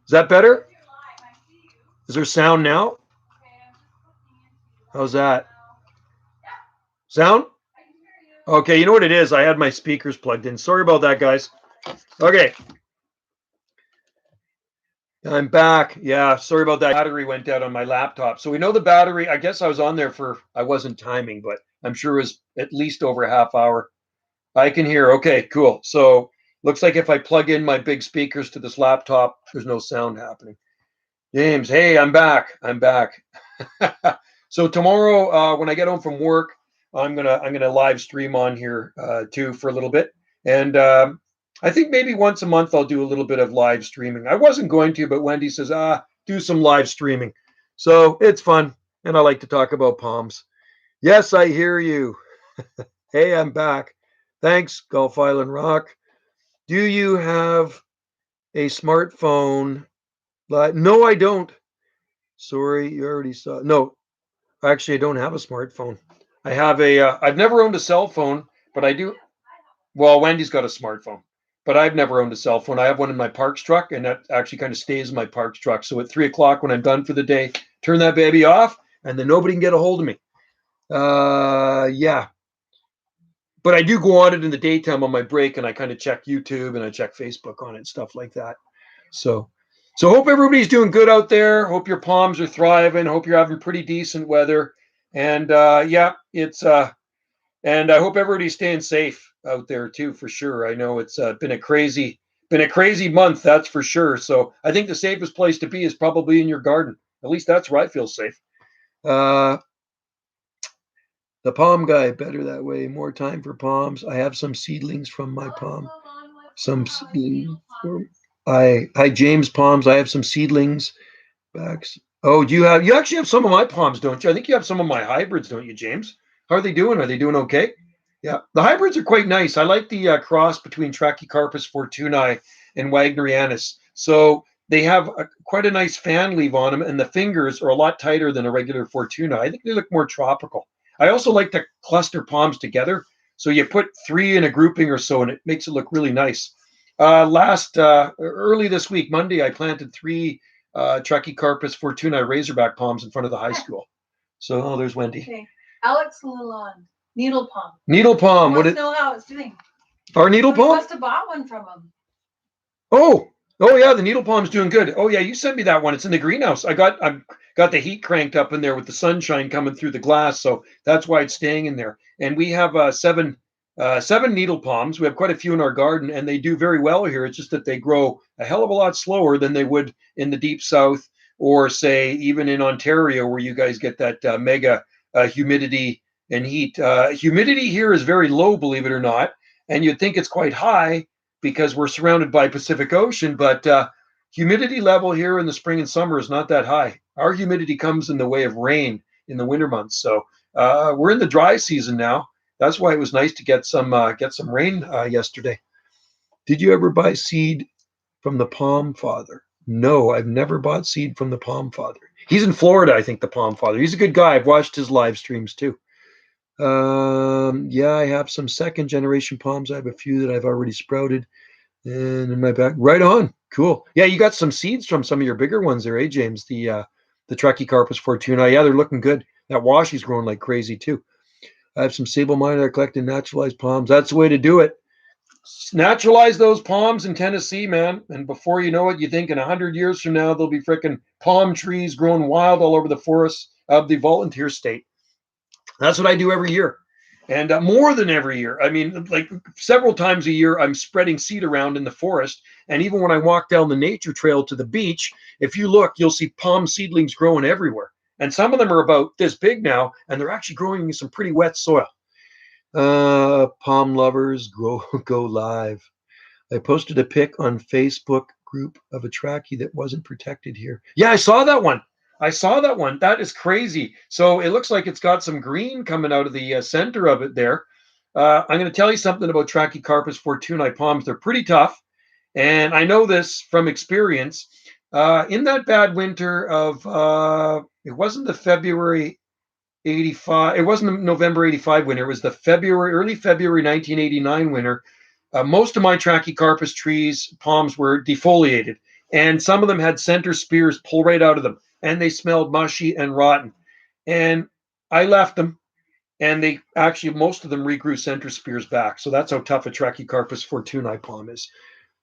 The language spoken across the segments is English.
Is that better? Is there sound now? How's that? Sound? Okay, you know what it is? I had my speakers plugged in. Sorry about that, guys. Okay, I'm back. Yeah, sorry about that. Battery went out on my laptop. So we know the battery, I guess I was on there for, I wasn't timing, but I'm sure it was at least over a half hour. I can hear. Okay, cool. So looks like if I plug in my big speakers to this laptop, there's no sound happening. James, hey, I'm back. I'm back. So tomorrow, when I get home from work, I'm gonna live stream on here too for a little bit, and I think maybe once a month I'll do a little bit of live streaming. I wasn't going to, but Wendy says, do some live streaming, so it's fun, and I like to talk about palms. Yes, I hear you. Hey, I'm back. Thanks, Gulf Island Rock. Do you have a smartphone? No, I don't. Sorry, you already saw. No, actually, I don't have a smartphone. I have a. I've never owned a cell phone, but I do. Well, Wendy's got a smartphone, but I've never owned a cell phone. I have one in my Parks truck, and that actually kind of stays in my Parks truck. So at 3 o'clock when I'm done for the day, turn that baby off, and then nobody can get a hold of me. Yeah, but I do go on it in the daytime on my break, and I kind of check YouTube and I check Facebook on it, stuff like that. So, so hope everybody's doing good out there. Hope your palms are thriving. Hope you're having pretty decent weather. And yeah, it's and I hope everybody's staying safe out there too, for sure. I know it's been a crazy month, that's for sure. So I think the safest place to be is probably in your garden. At least that's where I feel safe. Uh, the palm guy, better that way. More time for palms. I have some seedlings from my palm. Some seedlings. Hi James Palms. I have some seedlings. Backs. Oh, do you actually have some of my palms, don't you? I think you have some of my hybrids, don't you, James? How are they doing? Are they doing okay? Yeah, the hybrids are quite nice. I like the cross between Trachycarpus fortunei and Wagnerianus. So they have quite a nice fan leaf on them, and the fingers are a lot tighter than a regular fortuna. I think they look more tropical. I also like to cluster palms together. So you put three in a grouping or so, and it makes it look really nice. Early this week, Monday, I planted three Trachycarpus fortunei razorback palms in front of the high school. So, oh, there's Wendy. Okay. Alex Lalonde, needle palm. Needle palm. What? Know how it's doing. Our needle palm. You must have bought one from him. Oh, oh yeah, the needle palm's doing good. Oh yeah, you sent me that one. It's in the greenhouse. I've got the heat cranked up in there with the sunshine coming through the glass, so that's why it's staying in there. And we have seven needle palms. We have quite a few in our garden, and they do very well here. It's just that they grow a hell of a lot slower than they would in the deep south, or say even in Ontario, where you guys get that mega humidity and heat. Humidity here is very low, believe it or not, and you'd think it's quite high because we're surrounded by Pacific Ocean, but humidity level here in the spring and summer is not that high. Our humidity comes in the way of rain in the winter months. So we're in the dry season now. That's why it was nice to get some rain yesterday. Did you ever buy seed from the Palm Father? No, I've never bought seed from the Palm Father. He's in Florida, I think, the Palm Father. He's a good guy. I've watched his live streams too. Yeah, I have some second generation palms. I have a few that I've already sprouted. And in my back, right on. Cool. Yeah, you got some seeds from some of your bigger ones there, eh, James? The Trachycarpus fortuna. Yeah, they're looking good. That washy's growing like crazy too. I have some sable mine that are collecting naturalized palms. That's the way to do it. Naturalize those palms in Tennessee, man. And before you know it, you think in 100 years from now, there'll be freaking palm trees growing wild all over the forests of the volunteer state. That's what I do every year. And more than every year. I mean, like several times a year, I'm spreading seed around in the forest. And even when I walk down the nature trail to the beach, if you look, you'll see palm seedlings growing everywhere. And some of them are about this big now, and they're actually growing in some pretty wet soil. Palm lovers, go live. I posted a pic on Facebook group of a trachea that wasn't protected here. Yeah, I saw that one. That is crazy. So it looks like it's got some green coming out of the center of it there. I'm going to tell you something about Trachycarpus fortunei palms. They're pretty tough. And I know this from experience. In that bad winter of, it wasn't the February 85, it wasn't the November 85 winter. It was the early February 1989 winter. Most of my Trachycarpus trees, palms were defoliated. and some of them had center spears pull right out of them, and they smelled mushy and rotten. And I left them, and they actually, most of them regrew center spears back. So that's how tough a Trachycarpus fortunei palm is.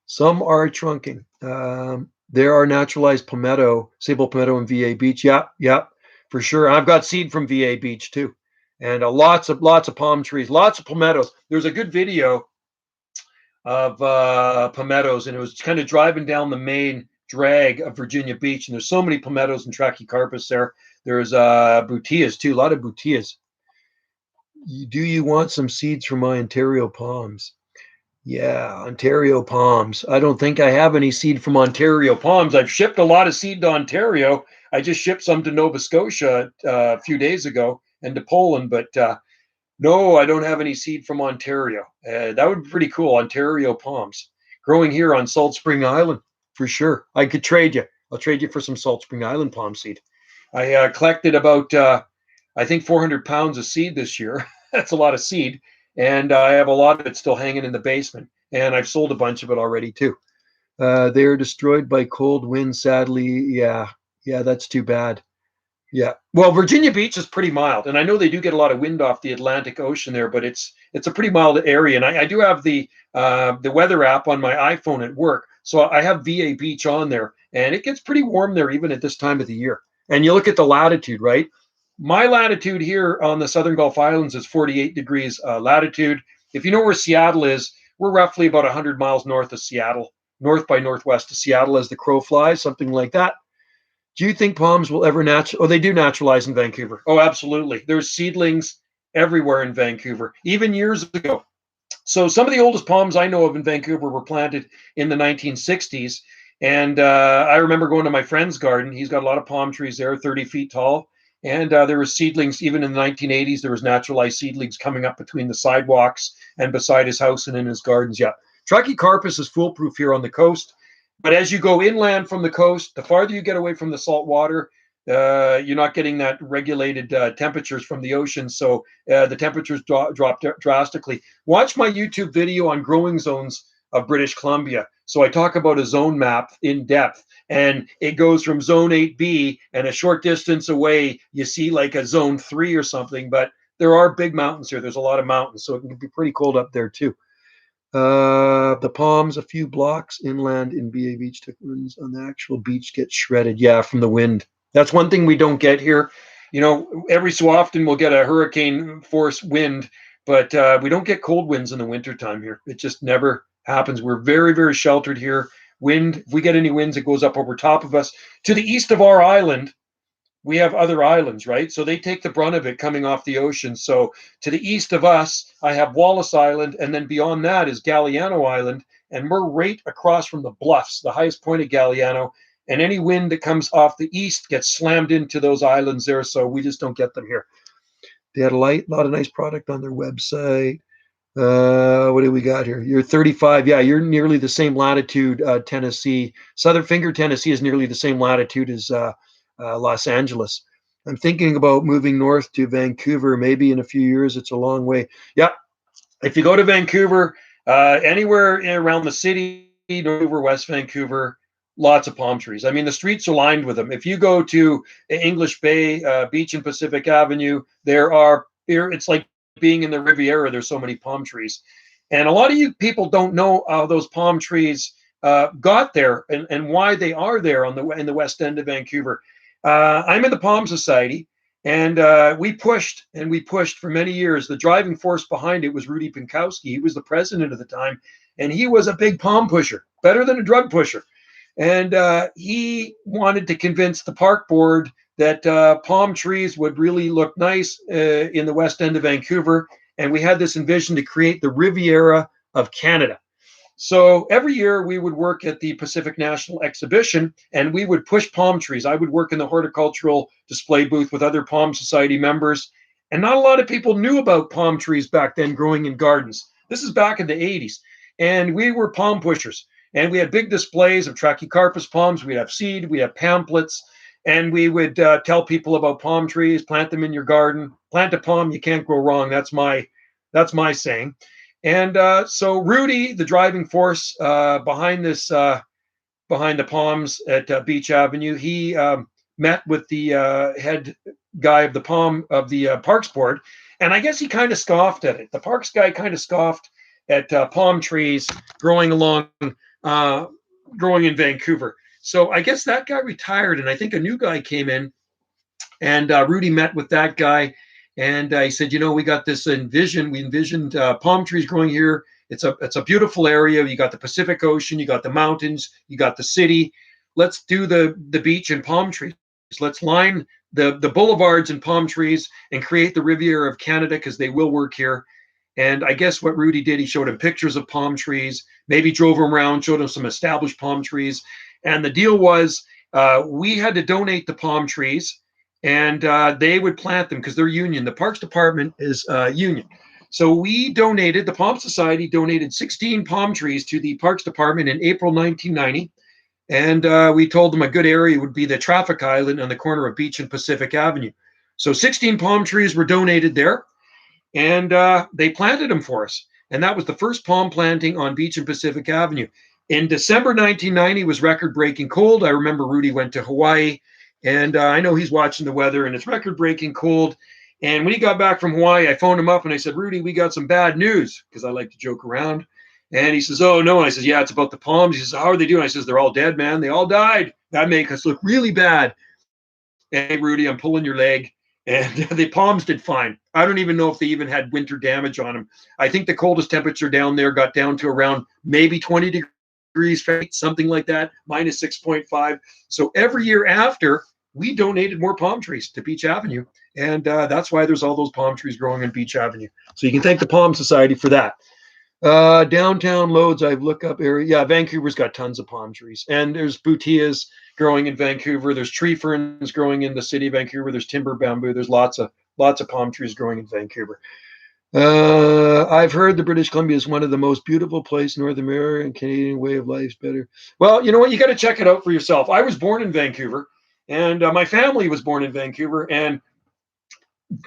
Some are trunking. There are naturalized palmetto, sable palmetto in VA Beach. Yeah, yeah, for sure. I've got seed from VA Beach too, and lots of palm trees, lots of palmettos. There's a good video of palmettos, and it was kind of driving down the main drag of Virginia Beach, and there's so many palmettos and Trachycarpus there. There's butias too, a lot of butias. Do you want some seeds from my Ontario palms? Yeah, Ontario palms. I don't think I have any seed from Ontario palms. I've shipped a lot of seed to Ontario. I just shipped some to Nova Scotia a few days ago and to Poland, but no, I don't have any seed from Ontario. That would be pretty cool. Ontario palms growing here on Salt Spring Island for sure. I could trade you. I'll trade you for some Salt Spring Island palm seed. I collected about, I think, 400 pounds of seed this year. That's a lot of seed. And I have a lot of it still hanging in the basement. And I've sold a bunch of it already too. They are destroyed by cold winds, sadly. Yeah, that's too bad. Yeah. Well, Virginia Beach is pretty mild, and I know they do get a lot of wind off the Atlantic Ocean there, but it's a pretty mild area. And I do have the weather app on my iPhone at work, so I have VA Beach on there, and it gets pretty warm there even at this time of the year. And you look at the latitude, right? My latitude here on the Southern Gulf Islands is 48 degrees latitude. If you know where Seattle is, we're roughly about 100 miles north of Seattle, north by northwest of Seattle as the crow flies, something like that. Do you think palms will ever Oh, they do naturalize in Vancouver. Oh, absolutely. There's seedlings everywhere in Vancouver, even years ago. So some of the oldest palms I know of in Vancouver were planted in the 1960s. And I remember going to my friend's garden. He's got a lot of palm trees there, 30 feet tall. And there were seedlings, even in the 1980s, there was naturalized seedlings coming up between the sidewalks and beside his house and in his gardens. Yeah. Trachycarpus is foolproof here on the coast. But as you go inland from the coast, the farther you get away from the salt water, you're not getting that regulated temperatures from the ocean. So the temperatures drop drastically. Watch my YouTube video on growing zones of British Columbia. So I talk about a zone map in depth, and it goes from zone 8B, and a short distance away, you see like a zone 3 or something. But there are big mountains here. There's a lot of mountains, so it can be pretty cold up there too. The palms, a few blocks inland in BA Beach, on the actual beach get shredded. Yeah, from the wind. That's one thing we don't get here. You know, every so often we'll get a hurricane force wind, but we don't get cold winds in the wintertime here. It just never happens. We're very, very sheltered here. Wind, if we get any winds, it goes up over top of us. To the east of our island, we have other islands, right? So they take the brunt of it coming off the ocean. So to the east of us, I have Wallis Island, and then beyond that is Galliano Island, and we're right across from the bluffs, the highest point of Galliano. And any wind that comes off the east gets slammed into those islands there, so we just don't get them here. They had a lot of nice product on their website. What do we got here? You're 35. Yeah, you're nearly the same latitude. Tennessee, Southern Finger, Tennessee is nearly the same latitude as Los Angeles. I'm thinking about moving north to Vancouver. Maybe in a few years. It's a long way. Yeah, if you go to Vancouver, anywhere around the city, Vancouver, West Vancouver, lots of palm trees. I mean, the streets are lined with them. If you go to English Bay Beach and Pacific Avenue, it's like being in the Riviera. There's so many palm trees. And a lot of you people don't know how those palm trees got there and why they are there in the west end of Vancouver. I'm in the Palm Society, and we pushed for many years. The driving force behind it was Rudy Pinkowski. He was the president at the time, and he was a big palm pusher, better than a drug pusher. And he wanted to convince the park board that palm trees would really look nice in the west end of Vancouver. And we had this envision to create the Riviera of Canada. So every year we would work at the Pacific National Exhibition, and we would push palm trees. I would work in the horticultural display booth with other Palm Society members. And not a lot of people knew about palm trees back then growing in gardens. This is back in the 80s. And we were palm pushers. And we had big displays of Trachycarpus palms. We'd have seed, we'd have pamphlets. And we would tell people about palm trees, plant them in your garden. Plant a palm, you can't go wrong. That's my saying. And so Rudy, the driving force behind this behind the palms at Beach Avenue. He met with the head guy of the Parks Board, and I guess he kind of scoffed at it. The Parks guy kind of scoffed at palm trees growing along, uh, growing in Vancouver. So I guess that guy retired, and I think a new guy came in, and Rudy met with that guy, and he said, we got this envision. We envisioned palm trees growing here. It's a beautiful area. You got the Pacific Ocean, you got the mountains, you got the city. Let's do the beach and palm trees. Let's line the boulevards and palm trees and create the Riviera of Canada, because they will work here. And I guess what Rudy did, he showed him pictures of palm trees, maybe drove him around, showed him some established palm trees. And the deal was we had to donate the palm trees, and they would plant them because they're union. The Parks Department is union. So the Palm Society donated 16 palm trees to the Parks Department in April 1990. And we told them a good area would be the traffic island on the corner of Beach and Pacific Avenue. So 16 palm trees were donated there, and they planted them for us. And that was the first palm planting on Beach and Pacific Avenue. In December 1990 was record-breaking cold. I remember Rudy went to Hawaii, and I know he's watching the weather, and it's record-breaking cold. And when he got back from Hawaii, I phoned him up and I said, Rudy, we got some bad news, because I like to joke around. And he says, oh, no. And I says, yeah, it's about the palms. He says, how are they doing? I says, they're all dead, man. They all died. That makes us look really bad. And hey, Rudy, I'm pulling your leg. And the palms did fine. I don't even know if they even had winter damage on them. I think the coldest temperature down there got down to around maybe 20 degrees Fahrenheit, something like that, minus 6.5. So every year after, we donated more palm trees to Beach Avenue. And that's why there's all those palm trees growing on Beach Avenue. So you can thank the Palm Society for that. Downtown loads, I've looked up area. Yeah, Vancouver's got tons of palm trees. And there's butias growing in Vancouver. There's tree ferns growing in the city of Vancouver. There's timber bamboo. There's lots of palm trees growing in Vancouver. I've heard the British Columbia is one of the most beautiful places in North America, and Canadian way of life's better. Well, you know what? You got to check it out for yourself. I was born in Vancouver, and my family was born in Vancouver, and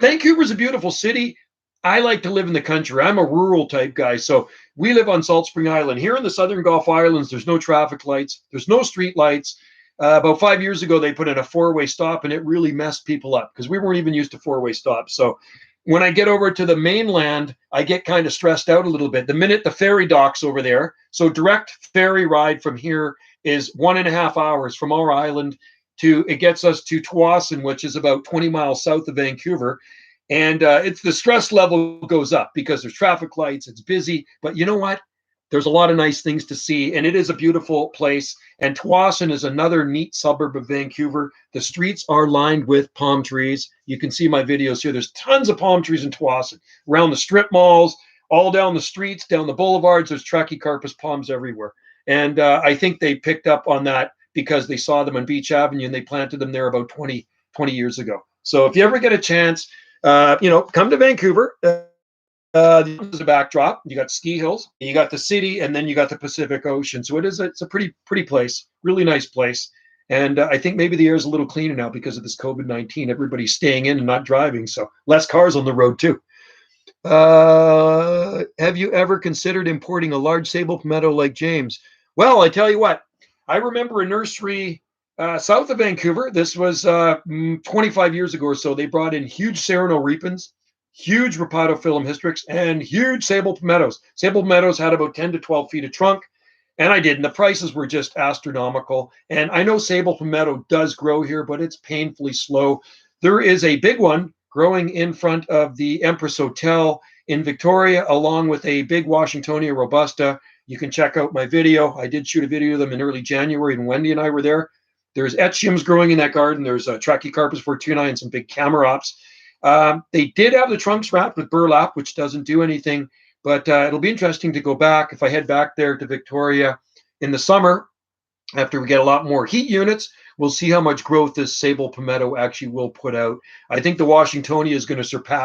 Vancouver's a beautiful city. I like to live in the country. I'm a rural type guy. So we live on Salt Spring Island. Here in the Southern Gulf Islands, there's no traffic lights. There's no street lights. About 5 years ago, they put in a four-way stop, and it really messed people up because we weren't even used to four-way stops. So when I get over to the mainland, I get kind of stressed out a little bit. The minute the ferry docks over there, so direct ferry ride from here is 1.5 hours from our island it gets us to Tsawwassen, which is about 20 miles south of Vancouver. And it's the stress level goes up because there's traffic lights, it's busy. But you know what? There's a lot of nice things to see, and it is a beautiful place. And Tsawwassen is another neat suburb of Vancouver. The streets are lined with palm trees. You can see my videos here. There's tons of palm trees in Tsawwassen, around the strip malls, all down the streets, down the boulevards. There's Trachycarpus palms everywhere. And I think they picked up on that because they saw them on Beach Avenue, and they planted them there about 20 years ago. So if you ever get a chance, come to Vancouver. There's a backdrop. You got ski hills, you got the city, and then you got the Pacific Ocean. So it's a pretty place, really nice place. And I think maybe the air is a little cleaner now because of this COVID-19. Everybody's staying in and not driving, so less cars on the road too. Have you ever considered importing a large sable palmetto like James? Well, I tell you what, I remember a nursery south of Vancouver. This was 25 years ago or so. They brought in huge Sereno repens, huge Rhopatophyllum hystrix, and huge sable palmettos. Sable palmettos had about 10 to 12 feet of trunk, and I did, and the prices were just astronomical. And I know sable palmetto does grow here, but it's painfully slow. There is a big one growing in front of the Empress Hotel in Victoria, along with a big Washingtonia robusta. You can check out my video. I did shoot a video of them in early January, and Wendy and I were there. There's echiums growing in that garden. There's Trachycarpus fortunei and some big camarops. They did have the trunks wrapped with burlap, which doesn't do anything, but it'll be interesting to go back. If I head back there to Victoria in the summer, after we get a lot more heat units, we'll see how much growth this sable palmetto actually will put out. I think the Washingtonia is going to surpass